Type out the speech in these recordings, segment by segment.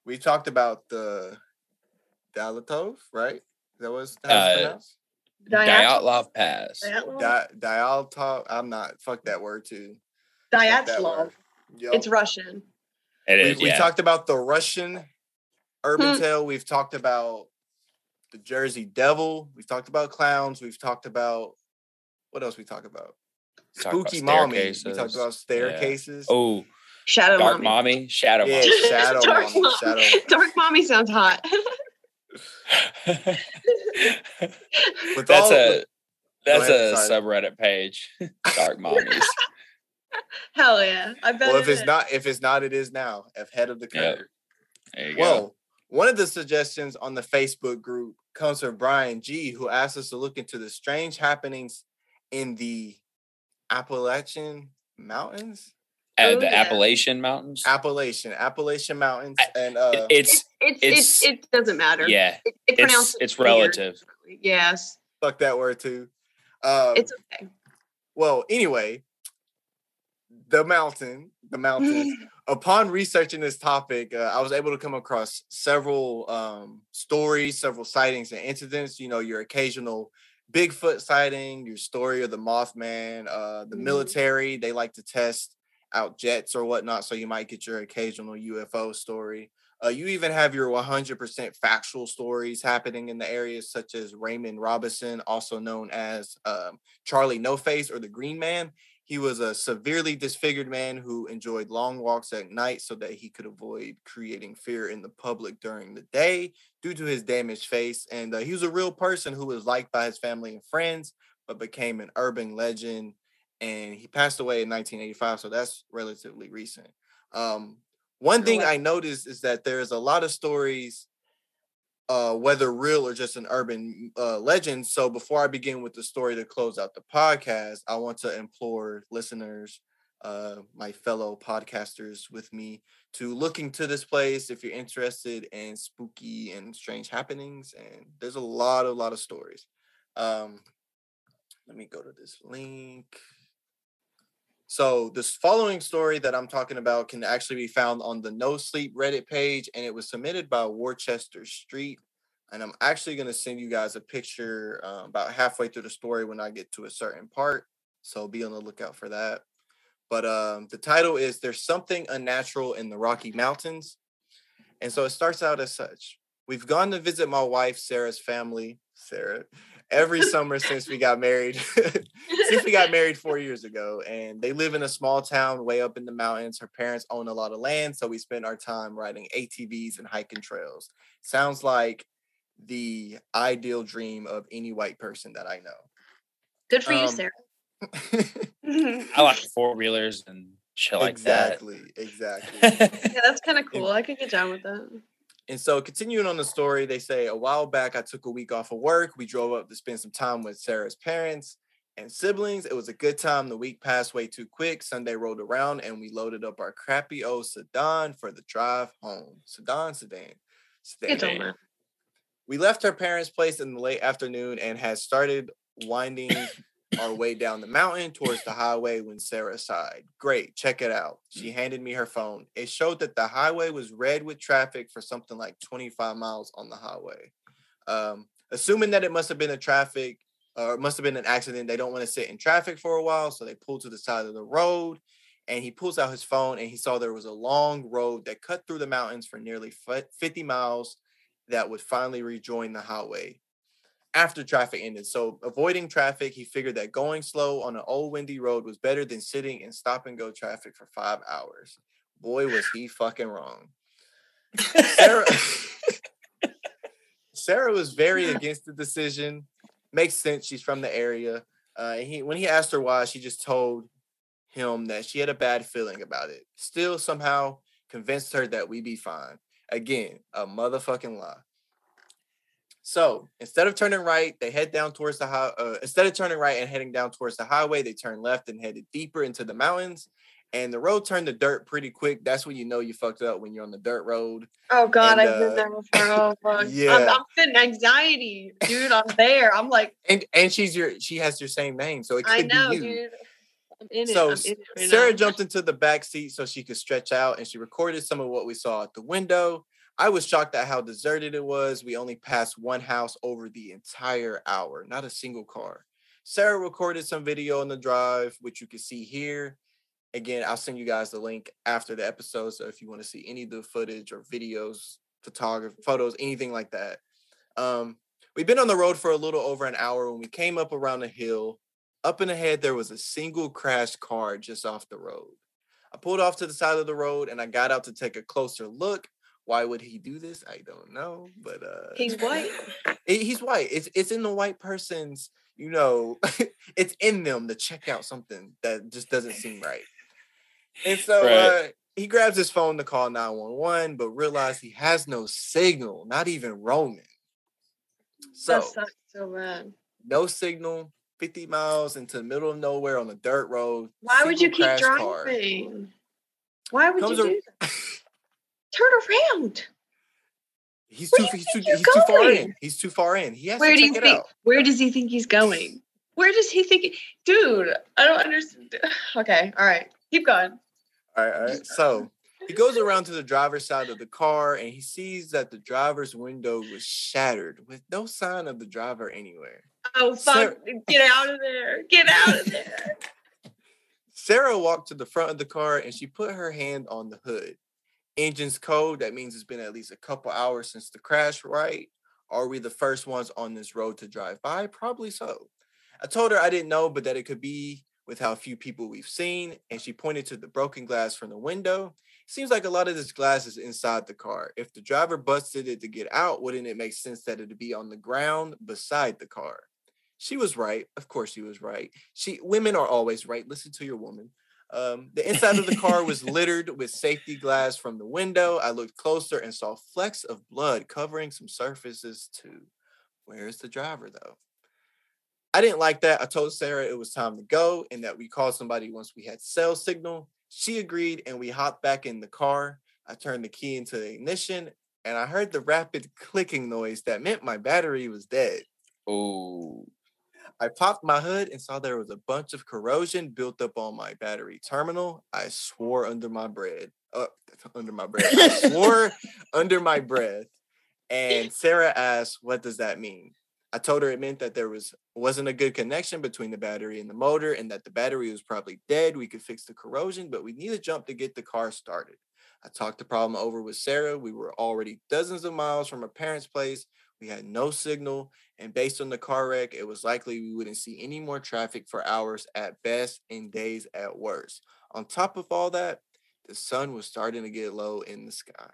We talked about the Dalatov, right? Is that how it's pronounced? Dyatlov Pass. Dyatlov. I'm not. Fuck that word too. Dyatlov. Yep. It's Russian. We talked about the Russian urban tale. We've talked about the Jersey Devil. We've talked about clowns. We've talked about what else? We talk about spooky mommy. We talked about staircases. Yeah. Oh, Shadow Dark mommy. Shadow mommy. Shadow Dark mommy. Dark mommy sounds hot. That's a subreddit page. Dark mommies. Hell yeah! I bet. Well, if it's not, it is now. Ahead of the curve. Yep. There you go. Well, one of the suggestions on the Facebook group comes from Brian G, who asked us to look into the strange happenings in the Appalachian Mountains. The Appalachian Mountains. Appalachian Mountains, and it doesn't matter. Yeah, it's relative. Yes. Fuck that word too. It's okay. Well, anyway, the mountains. Upon researching this topic, I was able to come across several stories, several sightings and incidents. You know, your occasional Bigfoot sighting, your story of the Mothman, the military. They like to test out jets or whatnot, so you might get your occasional UFO story. You even have your 100% factual stories happening in the areas, such as Raymond Robinson, also known as Charlie No Face or the Green Man. He was a severely disfigured man who enjoyed long walks at night so that he could avoid creating fear in the public during the day due to his damaged face. And he was a real person who was liked by his family and friends, but became an urban legend. And he passed away in 1985, so that's relatively recent. One thing I noticed is that there's a lot of stories, whether real or just an urban legend. So before I begin with the story to close out the podcast, I want to implore listeners, my fellow podcasters with me, to look into this place if you're interested in spooky and strange happenings. And there's a lot of stories. Let me go to this link. So this following story that I'm talking about can actually be found on the No Sleep Reddit page, and it was submitted by Worcester Street. And I'm actually going to send you guys a picture about halfway through the story when I get to a certain part. So be on the lookout for that. But the title is There's Something Unnatural in the Rocky Mountains. And so it starts out as such. We've gone to visit my wife, Sarah's family, every summer since we got married. Since we got married 4 years ago, and they live in a small town way up in the mountains. Her parents own a lot of land, so we spend our time riding ATVs and hiking trails. Sounds like the ideal dream of any white person that I know. Good for you, Sarah. I like four-wheelers and shit like that. Exactly. Yeah, that's kind of cool. I could get down with that. And so continuing on the story, they say a while back, I took a week off of work. We drove up to spend some time with Sarah's parents and siblings. It was a good time. The week passed way too quick. Sunday rolled around and we loaded up our crappy old sedan for the drive home. Sedan. We left her parents' place in the late afternoon and had started winding our way down the mountain towards the highway when Sarah sighed. Great, check it out. She handed me her phone. It showed that the highway was red with traffic for something like 25 miles on the highway. Assuming that it must have been an accident, they don't want to sit in traffic for a while, so they pulled to the side of the road, and he pulls out his phone, and he saw there was a long road that cut through the mountains for nearly 50 miles that would finally rejoin the highway after traffic ended. So avoiding traffic, he figured that going slow on an old windy road was better than sitting in stop and go traffic for 5 hours. Boy, was he fucking wrong. Sarah was very against the decision. Makes sense. She's from the area. When he asked her why, she just told him that she had a bad feeling about it. Still somehow convinced her that we'd be fine. Again, a motherfucking lie. So instead of turning right, they head down towards the instead of turning right and heading down towards the highway, they turned left and headed deeper into the mountains. And the road turned to dirt pretty quick. That's when you know you fucked up, when you're on the dirt road. Oh God, I've been there before. Oh fuck. Yeah. I'm feeling anxiety, dude. I'm there. I'm like, and she has your same name, so it could be you. Dude. I'm in so it right Sarah now. jumped into the back seat so she could stretch out, and she recorded some of what we saw out the window. I was shocked at how deserted it was. We only passed one house over the entire hour, not a single car. Sarah recorded some video on the drive, which you can see here. Again, I'll send you guys the link after the episode. So if you want to see any of the footage or videos, photography, photos, anything like that. We've been on the road for a little over an hour. When we came up around the hill, up and ahead, there was a single crashed car just off the road. I pulled off to the side of the road and I got out to take a closer look. Why would he do this? I don't know, but he's white. He's white. It's in the white person's, it's in them to check out something that just doesn't seem right. And so he grabs his phone to call 911, but realized he has no signal, not even roaming. So that sucks so bad. No signal, 50 miles into the middle of nowhere on a dirt road. Why would you keep driving? Car. Why would you do that? Turn around. He's too far in. He's too far in. He has to check it out. Where does he think he's going? Where does he think? Dude, I don't understand. Okay, all right. Keep going. All right. So he goes around to the driver's side of the car and he sees that the driver's window was shattered with no sign of the driver anywhere. Oh, fuck. Get out of there. Get out of there. Sarah walked to the front of the car and she put her hand on the hood. Engine's cold. That means it's been at least a couple hours since the crash, right? Are we the first ones on this road to drive by? Probably so. I told her I didn't know, but that it could be with how few people we've seen. And she pointed to the broken glass from the window. Seems like a lot of this glass is inside the car. If the driver busted it to get out, wouldn't it make sense that it'd be on the ground beside the car? She was right. Of course she was right. Women are always right. Listen to your woman. The inside of the car was littered with safety glass from the window. I looked closer and saw flecks of blood covering some surfaces too. Where's the driver though? I didn't like that. I told Sarah it was time to go and that we called somebody once we had cell signal. She agreed and we hopped back in the car. I turned the key into the ignition and I heard the rapid clicking noise that meant my battery was dead. Oh. I popped my hood and saw there was a bunch of corrosion built up on my battery terminal. I swore under my breath. I swore under my breath. And Sarah asked, what does that mean? I told her it meant that there wasn't a good connection between the battery and the motor and that the battery was probably dead. We could fix the corrosion, but we need a jump to get the car started. I talked the problem over with Sarah. We were already dozens of miles from her parents' place. We had no signal, and based on the car wreck, it was likely we wouldn't see any more traffic for hours at best and days at worst. On top of all that, the sun was starting to get low in the sky.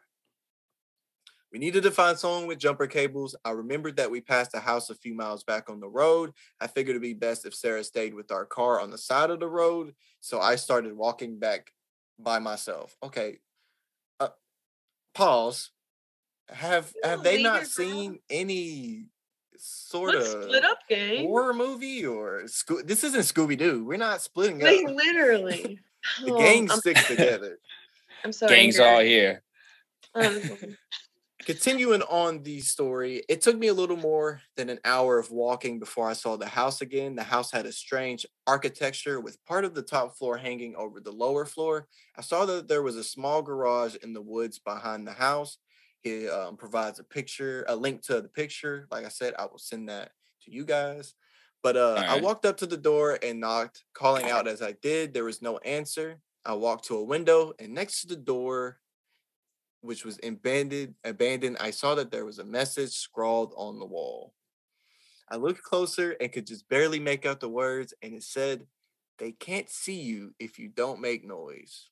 We needed to find someone with jumper cables. I remembered that we passed a house a few miles back on the road. I figured it'd be best if Sarah stayed with our car on the side of the road, so I started walking back by myself. Okay, pause. Have they not seen any sort of split up gang horror movie or this isn't Scooby-Doo. We're not splitting up. Literally. The gang sticks together. I'm so Gang's angry. all here. Continuing on the story, it took me a little more than an hour of walking before I saw the house again. The house had a strange architecture with part of the top floor hanging over the lower floor. I saw that there was a small garage in the woods behind the house. He provides a link to the picture. Like I said, I will send that to you guys. But right. I walked up to the door and knocked, calling out as I did. There was no answer. I walked to a window, and next to the door, which was abandoned, I saw that there was a message scrawled on the wall. I looked closer and could just barely make out the words, and it said, "They can't see you if you don't make noise."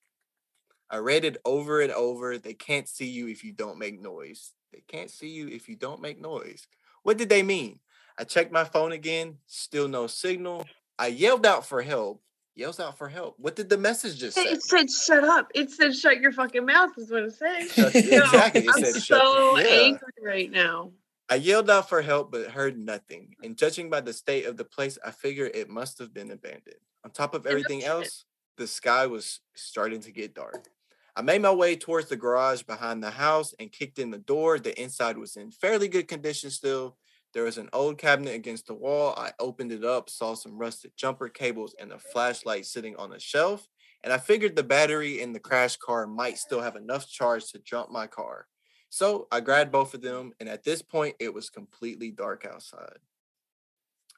I read it over and over. They can't see you if you don't make noise. They can't see you if you don't make noise. What did they mean? I checked my phone again. Still no signal. I yelled out for help. Yells out for help. What did the message just say? It said, shut up. It said, shut your fucking mouth is what it said. Exactly. I'm so angry right now. I yelled out for help, but heard nothing. And judging by the state of the place, I figure it must have been abandoned. On top of everything else, the sky was starting to get dark. I made my way towards the garage behind the house and kicked in the door. The inside was in fairly good condition still. There was an old cabinet against the wall. I opened it up, saw some rusted jumper cables and a flashlight sitting on a shelf. And I figured the battery in the crash car might still have enough charge to jump my car. So I grabbed both of them, and at this point, it was completely dark outside.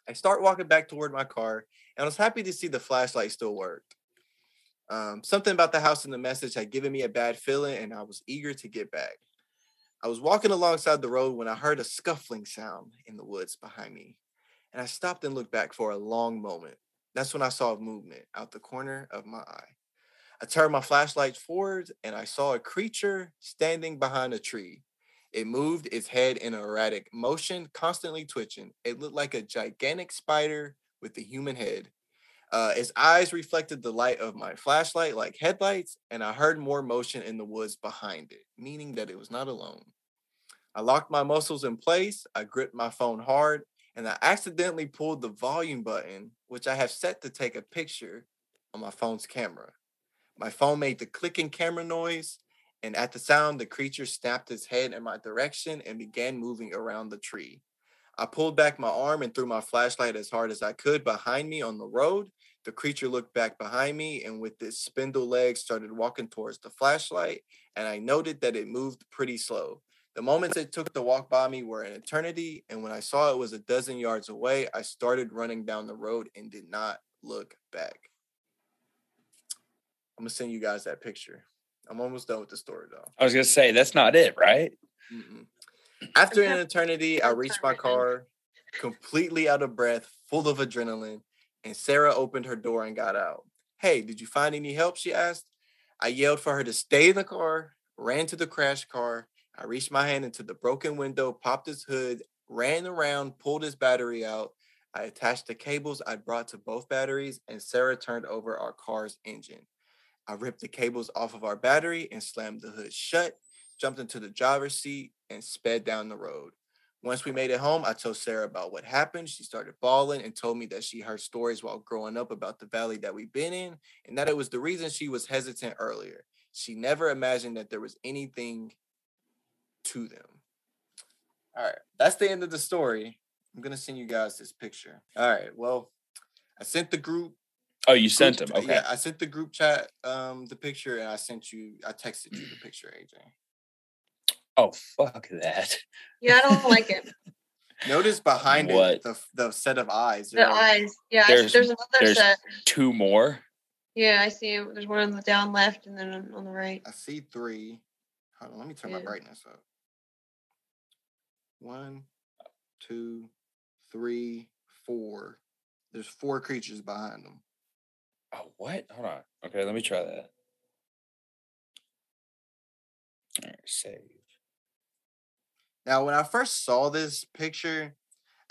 I start walking back toward my car, and I was happy to see the flashlight still worked. Something about the house and the message had given me a bad feeling, and I was eager to get back. I was walking alongside the road when I heard a scuffling sound in the woods behind me, and I stopped and looked back for a long moment. That's when I saw movement out the corner of my eye. I turned my flashlight forward, and I saw a creature standing behind a tree. It moved its head in an erratic motion, constantly twitching. It looked like a gigantic spider with a human head. Its eyes reflected the light of my flashlight like headlights, and I heard more motion in the woods behind it, meaning that it was not alone. I locked my muscles in place, I gripped my phone hard, and I accidentally pulled the volume button, which I have set to take a picture on my phone's camera. My phone made the clicking camera noise, and at the sound, the creature snapped its head in my direction and began moving around the tree. I pulled back my arm and threw my flashlight as hard as I could behind me on the road. The creature looked back behind me and with its spindle legs started walking towards the flashlight, and I noted that it moved pretty slow. The moments it took to walk by me were an eternity, and when I saw it was a dozen yards away, I started running down the road and did not look back. I'm going to send you guys that picture. I'm almost done with the story, though. I was going to say, that's not it, right? Mm-mm. After an eternity, I reached my car, completely out of breath, full of adrenaline, and Sarah opened her door and got out. "Hey, did you find any help?" she asked. I yelled for her to stay in the car, ran to the crash car. I reached my hand into the broken window, popped its hood, ran around, pulled its battery out. I attached the cables I'd brought to both batteries, and Sarah turned over our car's engine. I ripped the cables off of our battery and slammed the hood shut, jumped into the driver's seat, and sped down the road. Once we made it home, I told Sarah about what happened. She started bawling and told me that she heard stories while growing up about the valley that we've been in, and that it was the reason she was hesitant earlier. She never imagined that there was anything to them. All right, that's the end of the story. I'm going to send you guys this picture. All right, well, I sent the group. Oh, you sent them? Okay. Yeah, I sent the group chat the picture, and I texted you the picture, AJ. Oh, fuck that. Yeah, I don't like it. Notice behind What? it the set of eyes. The eyes. Yeah, There's another set. two more. Yeah, I see it. There's one on the down left and then on the right. I see 3. Hold on, let me turn my brightness up. 1, 2, 3, 4. There's 4 creatures behind them. Oh, what? Hold on. Okay, let me try that. All right, save. Now, when I first saw this picture,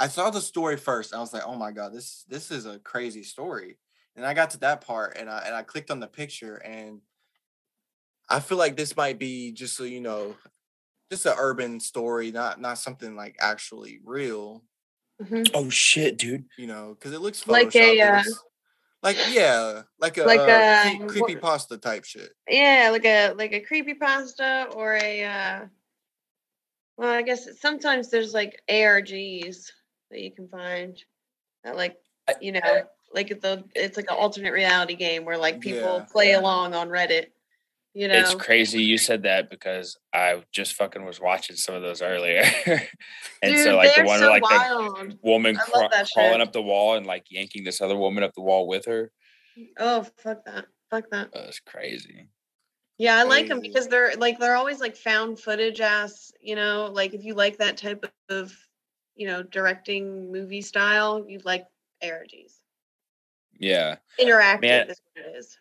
I saw the story first. I was like, "Oh my god, this is a crazy story." And I got to that part, and I clicked on the picture, and I feel like this might be just so you know, just an urban story, not something like actually real. Mm-hmm. Oh shit, dude! You know, because it looks like a creepypasta type shit. Yeah, like a creepypasta or a. Well, I guess sometimes there's like ARGs that you can find that like it's like an alternate reality game where like people play along on Reddit. You know, it's crazy you said that because I just fucking was watching some of those earlier, and dude, so like the one so where like wild. the woman crawling up the wall and like yanking this other woman up the wall with her. Oh fuck that! That's crazy. Yeah, I like them because they're always like found footage ass. You know, like if you like that type of directing movie style, you like ARGs. Yeah, interactive is what it is.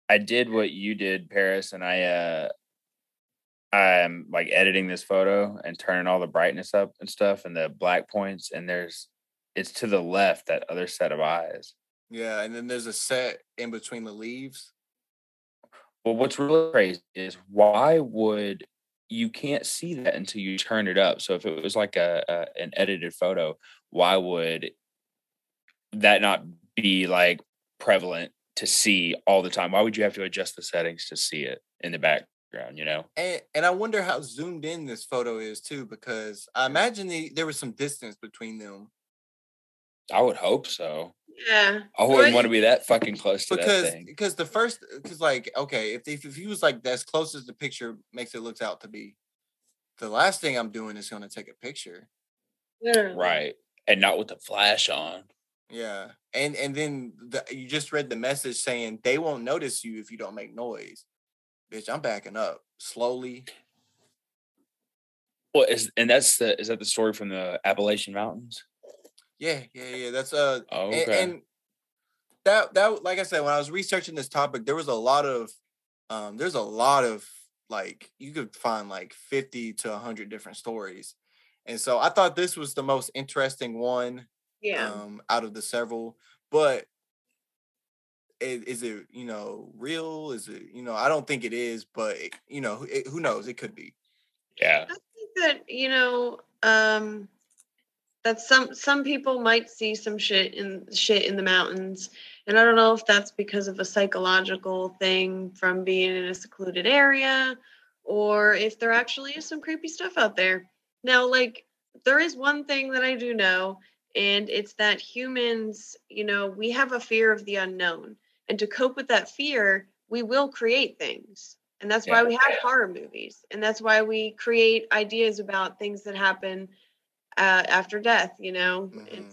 I did what you did, Paris, and I'm like editing this photo and turning all the brightness up and stuff and the black points, and it's to the left, that other set of eyes. Yeah, and then there's a set in between the leaves. Well, what's really crazy is why would you can't see that until you turn it up. So if it was like an edited photo, why would that not be like prevalent to see all the time? Why would you have to adjust the settings to see it in the background, you know? And I wonder how zoomed in this photo is too, because I imagine there was some distance between them. I would hope so. Yeah. I wouldn't want to be that fucking close to that thing. Because okay, if he was like as close as the picture makes it look out to be, the last thing I'm doing is gonna take a picture. Literally. Right. And not with the flash on. Yeah, and then you just read the message saying they won't notice you if you don't make noise. Bitch, I'm backing up slowly. Well, is that the story from the Appalachian Mountains? Yeah. That's Oh, okay. and that like I said, when I was researching this topic, there's a lot of like you could find like 50 to 100 different stories, and so I thought this was the most interesting one. Yeah. Out of the several, but is it real? Is it I don't think it is, but who knows? It could be. Yeah. I think that that some people might see some shit in the mountains, and I don't know if that's because of a psychological thing from being in a secluded area, or if there actually is some creepy stuff out there. Now, like, there is one thing that I do know, and it's that humans, we have a fear of the unknown, and to cope with that fear, we will create things. And that's why we have horror movies, and that's why we create ideas about things that happen after death. Mm-hmm.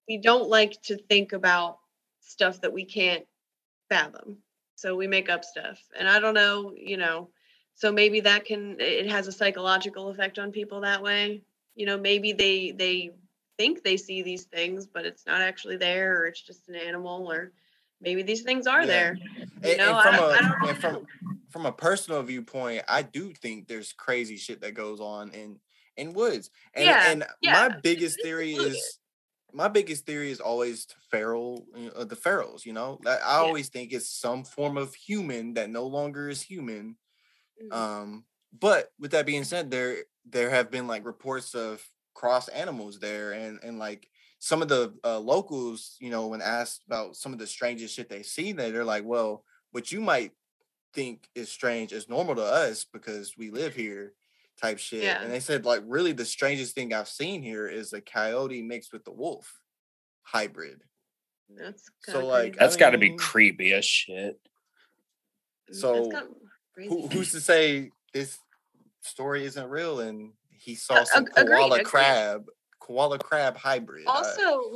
We don't like to think about stuff that we can't fathom, so we make up stuff. And I don't know, so maybe it has a psychological effect on people that way. Maybe they think they see these things, but it's not actually there, or it's just an animal, or maybe these things are there. From a personal viewpoint, I do think there's crazy shit that goes on in woods. And my biggest theory is always the ferals. I always think it's some form of human that no longer is human. Mm-hmm. But with that being said, there have been like reports of cross animals there, and like some of the locals, when asked about some of the strangest shit they see there, they're like, well, what you might think is strange is normal to us because we live here, type shit. Yeah. And they said, like, really the strangest thing I've seen here is a coyote mixed with the wolf hybrid. That's so like that's got to be creepy as shit. So who's to say this story isn't real and he saw some koala crab hybrid? Also,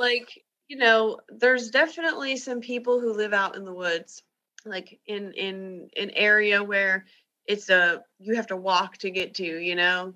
there's definitely some people who live out in the woods, like in an area where you have to walk to get to,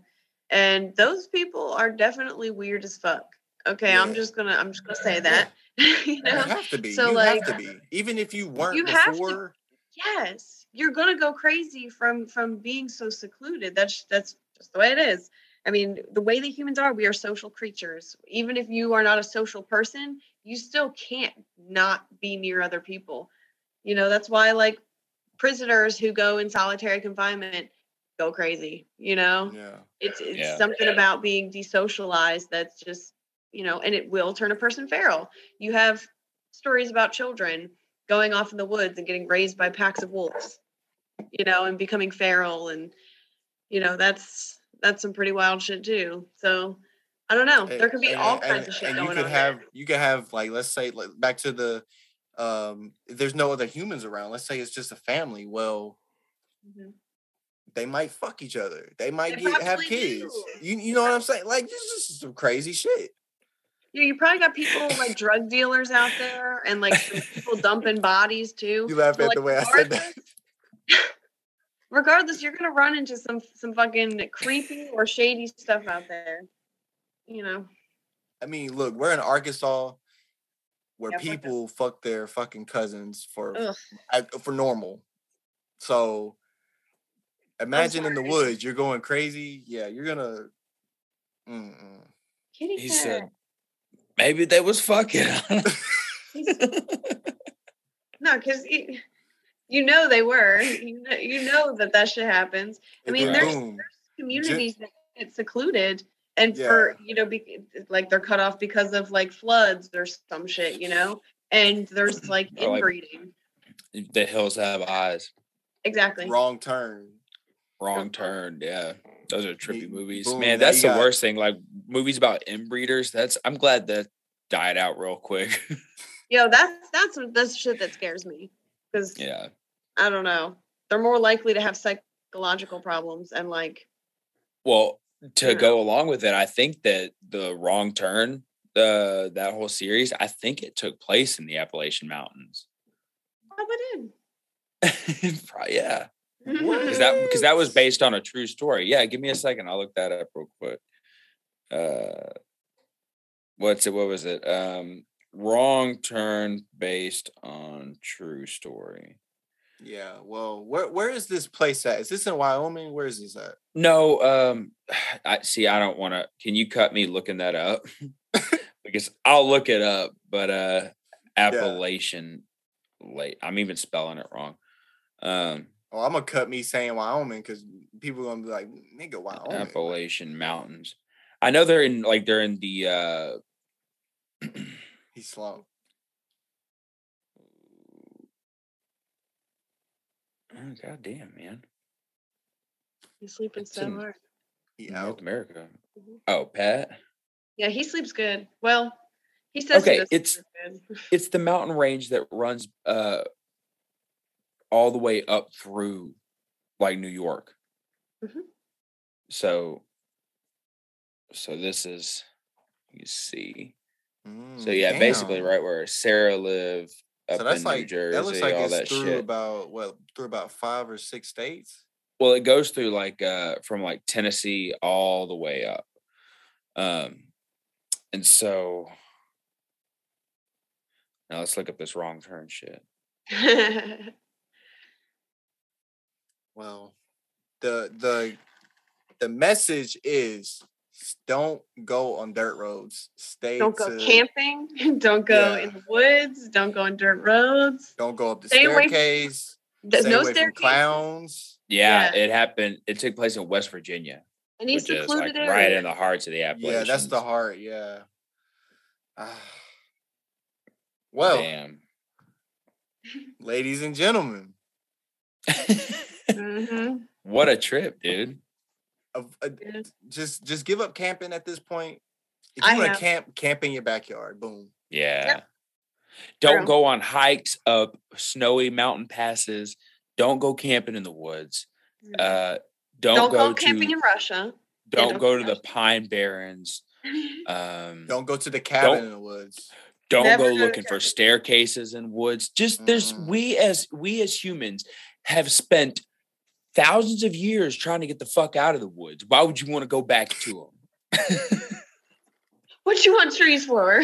and those people are definitely weird as fuck. Okay, yeah. I'm just gonna say that. You have to be. So you have to be, even if you weren't before. Yes, you're gonna go crazy from being so secluded. That's just the way it is. I mean, the way that humans are, we are social creatures. Even if you are not a social person, you still can't not be near other people. That's why, like, prisoners who go in solitary confinement go crazy. Yeah. It's something about being desocialized that's just, and it will turn a person feral. You have stories about children going off in the woods and getting raised by packs of wolves, and becoming feral, and that's some pretty wild shit too. So I don't know. There could be all kinds of shit going on. You could have, like, let's say, like, back to the there's no other humans around. Let's say it's just a family. Well, they might fuck each other. They might have kids. You know what I'm saying? Like, this is just some crazy shit. Yeah, you probably got people like drug dealers out there, and like some people dumping bodies too. You laugh at the way I said that. Regardless, you're gonna run into some fucking creepy or shady stuff out there. I mean, look, we're in Arkansas, where people fuck their fucking cousins for normal. So imagine in the woods, you're going crazy. Yeah, you're gonna. He said, maybe they was fucking. No, because they were. You know that shit happens. I mean, there's communities that get secluded, and for like they're cut off because of like floods or some shit, and there's like inbreeding. Like, the hills have eyes. Exactly. Wrong turn. Yeah. Those are trippy movies. Boom, man, that's the worst thing. Like, movies about inbreeders, I'm glad that died out real quick. That's shit that scares me. Because I don't know. They're more likely to have psychological problems and like. Well, to go along with it, I think that the Wrong Turn, that whole series, I think it took place in the Appalachian Mountains. Probably did. Yeah. Because that was based on a true story. Yeah, give me a second. I'll look that up real quick. What was it? Wrong Turn based on true story. Yeah. Well, where is this place at? Is this in Wyoming? Where is this at? No. I don't want to. Can you cut me looking that up? Because I'll look it up. But Appalachian Lake. I'm even spelling it wrong. I'm gonna cut me saying Wyoming because people are gonna be like, "Nigga, Wyoming." Appalachian Mountains. I know they're in the. He's slow. Oh, God damn, man. He's sleeping so hard. North America. Mm-hmm. Oh, Pat? Yeah, he sleeps good. Well, he says okay, it's the mountain range that runs all the way up through like New York. Mm-hmm. So this is, you see. So yeah, damn. Basically right where Sarah lived up in New Jersey, that looks like all it's that through shit. Through about 5 or 6 states. Well, it goes through like from like Tennessee all the way up. And so now let's look up this Wrong Turn shit. Well, the message is don't go on dirt roads. Don't go camping. Don't go in the woods. Don't go on dirt roads. Don't go up the staircase. Stay away from clowns. Yeah, it happened. It took place in West Virginia. And he's secluded area. Right in the hearts of the Appalachians. Yeah, that's the heart. Yeah. Well, damn. Ladies and gentlemen. Mm-hmm. What a trip, dude. Just give up camping at this point. If you want to camp in your backyard. Boom. Yeah. Yep. Don't go on hikes up snowy mountain passes. Don't go camping in the woods. Don't go camping in Russia. Don't go to the Pine Barrens. Don't go to the cabin in the woods. Don't go looking for staircases in woods. Just we as humans have spent thousands of years trying to get the fuck out of the woods. Why would you want to go back to them? What you want trees for?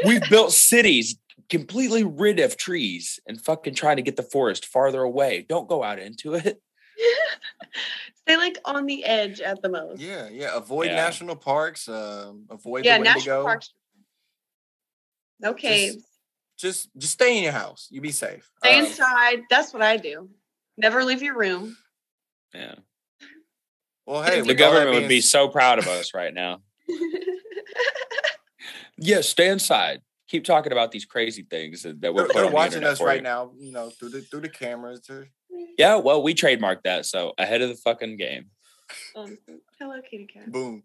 We've built cities completely rid of trees and fucking trying to get the forest farther away. Don't go out into it. Stay like on the edge at the most. Yeah. Avoid national parks. Avoid the national parks. No caves. Just stay in your house. You be safe. Stay inside. That's what I do. Never leave your room. Yeah. Well, hey, the government would be so proud of us right now. Yeah, stay inside. Keep talking about these crazy things that we're they're watching us right now. You know, through the cameras. Yeah, well, we trademarked that, so ahead of the fucking game. Hello, kitty cat. Boom.